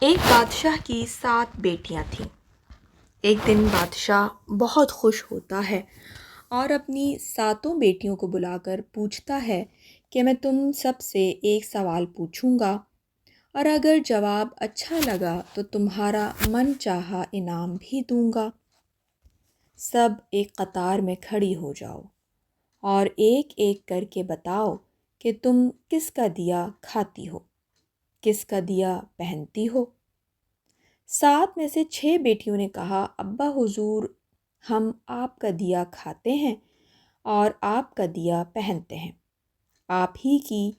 ایک بادشاہ کی 7 بیٹیاں تھیں۔ ایک دن بادشاہ بہت خوش ہوتا ہے اور اپنی 7 بیٹیوں کو بلا کر پوچھتا ہے کہ میں تم سب سے ایک سوال پوچھوں گا اور اگر جواب اچھا لگا تو تمہارا من چاہا انعام بھی دوں گا۔ سب ایک قطار میں کھڑی ہو جاؤ اور ایک ایک کر کے بتاؤ کہ تم کس کا دیا کھاتی ہو، کس کا دیا پہنتی ہو۔ 7 میں سے 6 بیٹیوں نے کہا، ابا حضور، ہم آپ کا دیا کھاتے ہیں اور آپ کا دیا پہنتے ہیں۔ آپ ہی کی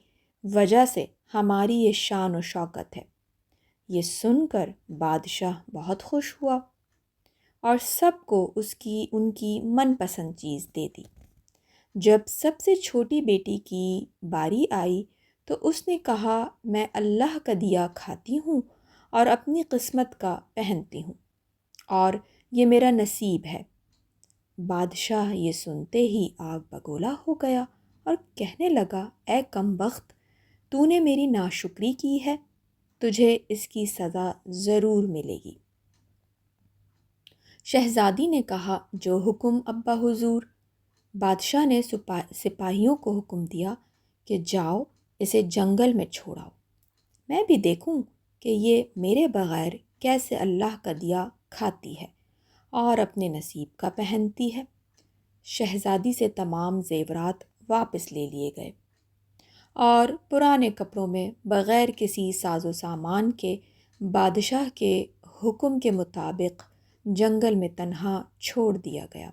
وجہ سے ہماری یہ شان و شوکت ہے۔ یہ سن کر بادشاہ بہت خوش ہوا اور سب کو ان کی من پسند چیز دے دی۔ جب سب سے چھوٹی بیٹی کی باری آئی تو اس نے کہا، میں اللہ کا دیا کھاتی ہوں اور اپنی قسمت کا پہنتی ہوں اور یہ میرا نصیب ہے۔ بادشاہ یہ سنتے ہی آگ بگولا ہو گیا اور کہنے لگا، اے کم بخت، تو نے میری ناشکری کی ہے، تجھے اس کی سزا ضرور ملے گی۔ شہزادی نے کہا، جو حکم ابا حضور۔ بادشاہ نے سپاہیوں کو حکم دیا کہ جاؤ اسے جنگل میں چھوڑاؤ، میں بھی دیکھوں کہ یہ میرے بغیر کیسے اللہ کا دیا کھاتی ہے اور اپنے نصیب کا پہنتی ہے۔ شہزادی سے تمام زیورات واپس لے لیے گئے اور پرانے کپڑوں میں بغیر کسی ساز و سامان کے بادشاہ کے حکم کے مطابق جنگل میں تنہا چھوڑ دیا گیا۔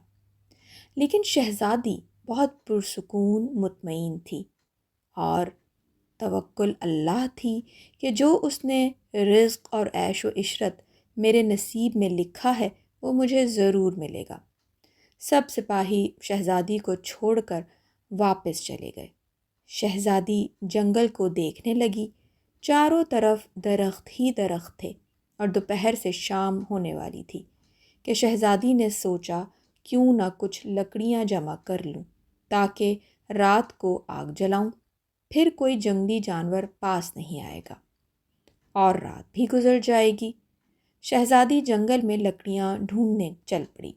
لیکن شہزادی بہت پرسکون مطمئن تھی اور توکل اللہ تھی کہ جو اس نے رزق اور عیش و عشرت میرے نصیب میں لکھا ہے وہ مجھے ضرور ملے گا۔ سب سپاہی شہزادی کو چھوڑ کر واپس چلے گئے۔ شہزادی جنگل کو دیکھنے لگی، چاروں طرف درخت ہی درخت تھے اور دوپہر سے شام ہونے والی تھی کہ شہزادی نے سوچا کیوں نہ کچھ لکڑیاں جمع کر لوں تاکہ رات کو آگ جلاؤں، پھر کوئی جنگلی جانور پاس نہیں آئے گا اور رات بھی گزر جائے گی۔ شہزادی جنگل میں لکڑیاں ڈھونڈنے چل پڑی۔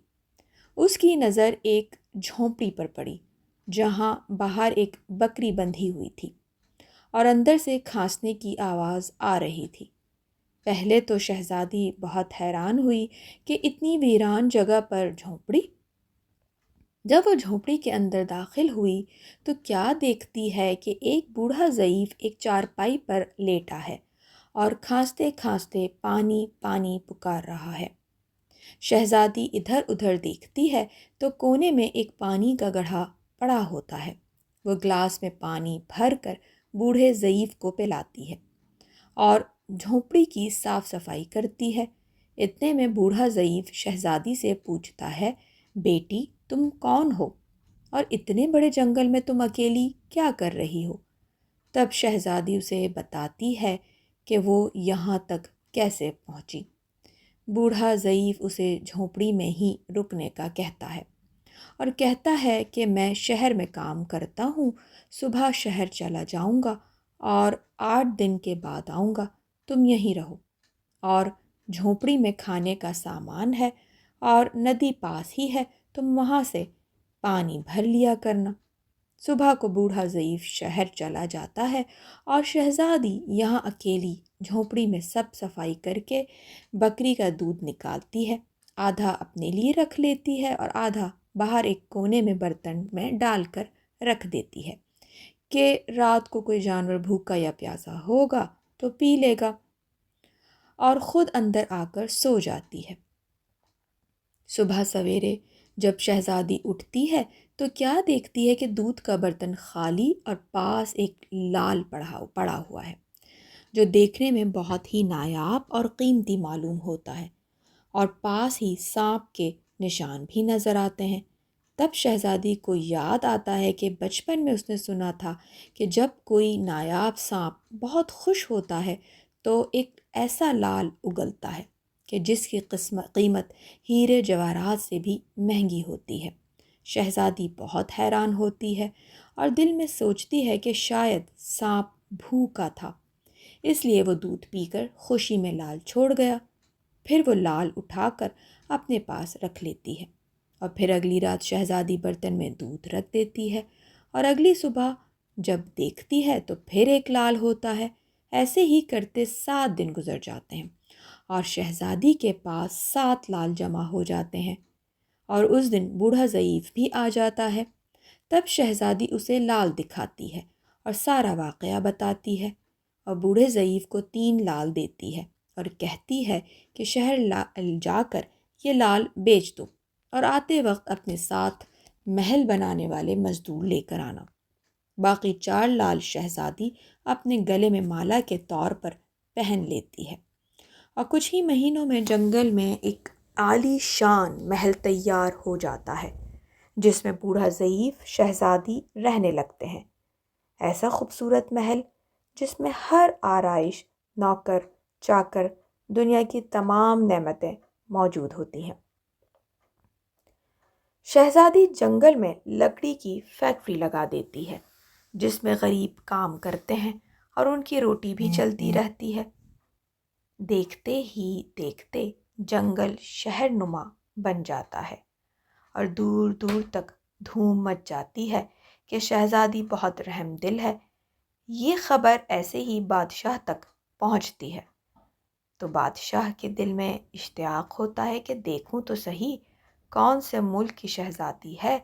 اس کی نظر ایک جھونپڑی پر پڑی جہاں باہر ایک بکری بندھی ہوئی تھی اور اندر سے کھانسنے کی آواز آ رہی تھی۔ پہلے تو شہزادی بہت حیران ہوئی کہ اتنی ویران جگہ پر جھونپڑی۔ جب وہ جھونپڑی کے اندر داخل ہوئی تو کیا دیکھتی ہے کہ ایک بوڑھا ضعیف ایک چارپائی پر لیٹا ہے اور کھانستے کھانستے پانی پانی پکار رہا ہے۔ شہزادی ادھر ادھر دیکھتی ہے تو کونے میں ایک پانی کا گڑھا پڑا ہوتا ہے۔ وہ گلاس میں پانی بھر کر بوڑھے ضعیف کو پلاتی ہے اور جھونپڑی کی صاف صفائی کرتی ہے۔ اتنے میں بوڑھا ضعیف شہزادی سے پوچھتا ہے، بیٹی تم کون ہو اور اتنے بڑے جنگل میں تم اکیلی کیا کر رہی ہو؟ تب شہزادی اسے بتاتی ہے کہ وہ یہاں تک کیسے پہنچی۔ بوڑھا ضعیف اسے جھونپڑی میں ہی رکنے کا کہتا ہے اور کہتا ہے کہ میں شہر میں کام کرتا ہوں، صبح شہر چلا جاؤں گا اور 8 دن کے بعد آؤں گا، تم یہیں رہو اور جھونپڑی میں کھانے کا سامان ہے اور ندی پاس ہی ہے، تم وہاں سے پانی بھر لیا کرنا۔ صبح کو بوڑھا ضعیف شہر چلا جاتا ہے اور شہزادی یہاں اکیلی جھونپڑی میں سب صفائی کر کے بکری کا دودھ نکالتی ہے، آدھا اپنے لیے رکھ لیتی ہے اور آدھا باہر ایک کونے میں برتن میں ڈال کر رکھ دیتی ہے کہ رات کو کوئی جانور بھوکا یا پیاسا ہوگا تو پی لے گا، اور خود اندر آ کر سو جاتی ہے۔ صبح سویرے جب شہزادی اٹھتی ہے تو کیا دیکھتی ہے کہ دودھ کا برتن خالی اور پاس ایک لال پڑا ہوا ہے جو دیکھنے میں بہت ہی نایاب اور قیمتی معلوم ہوتا ہے، اور پاس ہی سانپ کے نشان بھی نظر آتے ہیں۔ تب شہزادی کو یاد آتا ہے کہ بچپن میں اس نے سنا تھا کہ جب کوئی نایاب سانپ بہت خوش ہوتا ہے تو ایک ایسا لال اگلتا ہے کہ جس کی قیمت ہیرے جواہرات سے بھی مہنگی ہوتی ہے۔ شہزادی بہت حیران ہوتی ہے اور دل میں سوچتی ہے کہ شاید سانپ بھوکا تھا، اس لیے وہ دودھ پی کر خوشی میں لال چھوڑ گیا۔ پھر وہ لال اٹھا کر اپنے پاس رکھ لیتی ہے اور پھر اگلی رات شہزادی برتن میں دودھ رکھ دیتی ہے اور اگلی صبح جب دیکھتی ہے تو پھر ایک لال ہوتا ہے۔ ایسے ہی کرتے 7 دن گزر جاتے ہیں اور شہزادی کے پاس 7 لال جمع ہو جاتے ہیں اور اس دن بوڑھا ضعیف بھی آ جاتا ہے۔ تب شہزادی اسے لال دکھاتی ہے اور سارا واقعہ بتاتی ہے اور بوڑھے ضعیف کو 3 لال دیتی ہے اور کہتی ہے کہ شہر جا کر یہ لال بیچ دو اور آتے وقت اپنے ساتھ محل بنانے والے مزدور لے کر آنا۔ باقی 4 لال شہزادی اپنے گلے میں مالا کے طور پر پہن لیتی ہے اور کچھ ہی مہینوں میں جنگل میں ایک عالی شان محل تیار ہو جاتا ہے جس میں بوڑھا ضعیف شہزادی رہنے لگتے ہیں۔ ایسا خوبصورت محل جس میں ہر آرائش، نوکر چاکر، دنیا کی تمام نعمتیں موجود ہوتی ہیں۔ شہزادی جنگل میں لکڑی کی فیکٹری لگا دیتی ہے جس میں غریب کام کرتے ہیں اور ان کی روٹی بھی چلتی رہتی ہے۔ دیکھتے ہی دیکھتے جنگل شہر نما بن جاتا ہے اور دور دور تک دھوم مچ جاتی ہے کہ شہزادی بہت رحم دل ہے۔ یہ خبر ایسے ہی بادشاہ تک پہنچتی ہے تو بادشاہ کے دل میں اشتیاق ہوتا ہے کہ دیکھوں تو صحیح کون سے ملک کی شہزادی ہے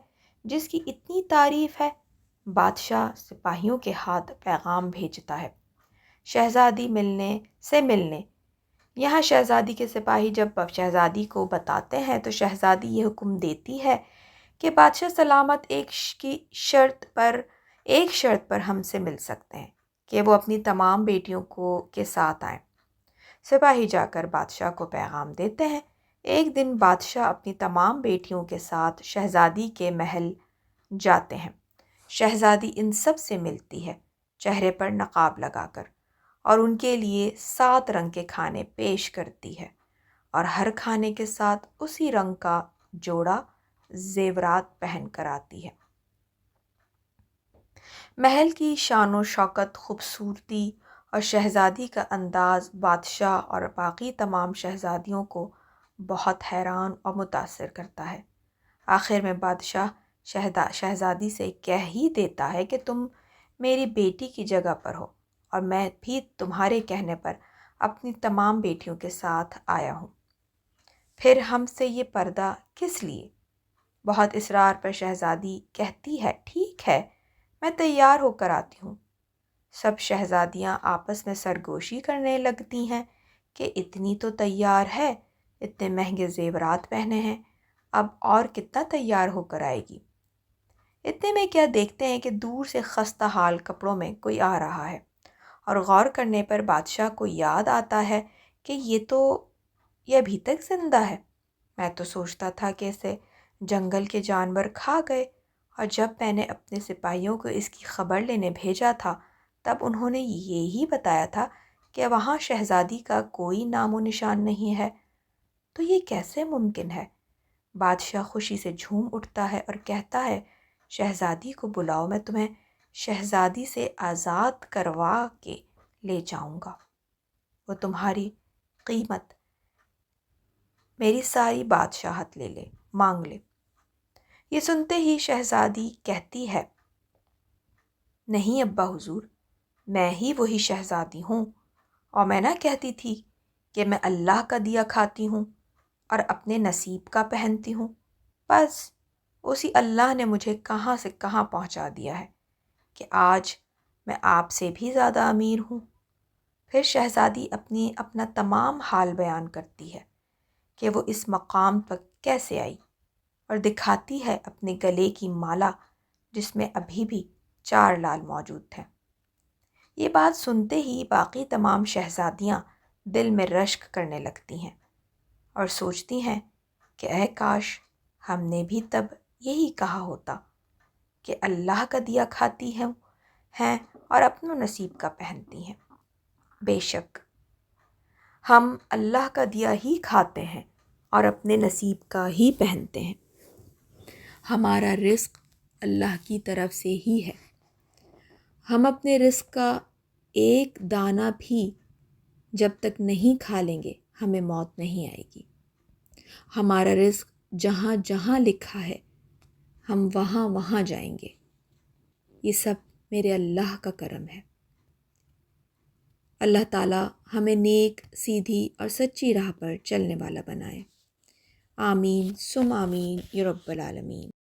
جس کی اتنی تعریف ہے۔ بادشاہ سپاہیوں کے ہاتھ پیغام بھیجتا ہے شہزادی ملنے۔ یہاں شہزادی کے سپاہی جب شہزادی کو بتاتے ہیں تو شہزادی یہ حکم دیتی ہے کہ بادشاہ سلامت ایک شرط پر ہم سے مل سکتے ہیں کہ وہ اپنی تمام بیٹیوں کے ساتھ آئیں۔ سپاہی جا کر بادشاہ کو پیغام دیتے ہیں۔ ایک دن بادشاہ اپنی تمام بیٹیوں کے ساتھ شہزادی کے محل جاتے ہیں۔ شہزادی ان سب سے ملتی ہے چہرے پر نقاب لگا کر اور ان کے لیے 7 رنگ کے کھانے پیش کرتی ہے اور ہر کھانے کے ساتھ اسی رنگ کا جوڑا زیورات پہن کر آتی ہے۔ محل کی شان و شوکت، خوبصورتی اور شہزادی کا انداز بادشاہ اور باقی تمام شہزادیوں کو بہت حیران اور متاثر کرتا ہے۔ آخر میں بادشاہ شہزادی سے کہہ ہی دیتا ہے کہ تم میری بیٹی کی جگہ پر ہو اور میں بھی تمہارے کہنے پر اپنی تمام بیٹیوں کے ساتھ آیا ہوں، پھر ہم سے یہ پردہ کس لیے؟ بہت اصرار پر شہزادی کہتی ہے ٹھیک ہے، میں تیار ہو کر آتی ہوں۔ سب شہزادیاں آپس میں سرگوشی کرنے لگتی ہیں کہ اتنی تو تیار ہے، اتنے مہنگے زیورات پہنے ہیں، اب اور کتنا تیار ہو کر آئے گی۔ اتنے میں کیا دیکھتے ہیں کہ دور سے خستہ حال کپڑوں میں کوئی آ رہا ہے اور غور کرنے پر بادشاہ کو یاد آتا ہے کہ یہ ابھی تک زندہ ہے۔ میں تو سوچتا تھا کہ اسے جنگل کے جانور کھا گئے، اور جب میں نے اپنے سپاہیوں کو اس کی خبر لینے بھیجا تھا تب انہوں نے یہی بتایا تھا کہ وہاں شہزادی کا کوئی نام و نشان نہیں ہے، تو یہ کیسے ممکن ہے؟ بادشاہ خوشی سے جھوم اٹھتا ہے اور کہتا ہے شہزادی کو بلاؤ، میں تمہیں شہزادی سے آزاد کروا کے لے جاؤں گا، وہ تمہاری قیمت میری ساری بادشاہت مانگ لے۔ یہ سنتے ہی شہزادی کہتی ہے نہیں ابا حضور، میں ہی وہی شہزادی ہوں، اور میں نہ کہتی تھی کہ میں اللہ کا دیا کھاتی ہوں اور اپنے نصیب کا پہنتی ہوں، بس اسی اللہ نے مجھے کہاں سے کہاں پہنچا دیا ہے کہ آج میں آپ سے بھی زیادہ امیر ہوں۔ پھر شہزادی اپنا تمام حال بیان کرتی ہے کہ وہ اس مقام پر کیسے آئی اور دکھاتی ہے اپنے گلے کی مالا جس میں ابھی بھی 4 لال موجود تھے۔ یہ بات سنتے ہی باقی تمام شہزادیاں دل میں رشک کرنے لگتی ہیں اور سوچتی ہیں کہ اے کاش ہم نے بھی تب یہی کہا ہوتا کہ اللہ کا دیا کھاتی ہیں اور اپنے نصیب کا پہنتی ہیں۔ بے شک ہم اللہ کا دیا ہی کھاتے ہیں اور اپنے نصیب کا ہی پہنتے ہیں۔ ہمارا رزق اللہ کی طرف سے ہی ہے، ہم اپنے رزق کا ایک دانہ بھی جب تک نہیں کھا لیں گے ہمیں موت نہیں آئے گی۔ ہمارا رزق جہاں جہاں لکھا ہے ہم وہاں وہاں جائیں گے۔ یہ سب میرے اللہ کا کرم ہے۔ اللہ تعالیٰ ہمیں نیک، سیدھی اور سچی راہ پر چلنے والا بنائے۔ آمین ثم آمین یا رب العالمین۔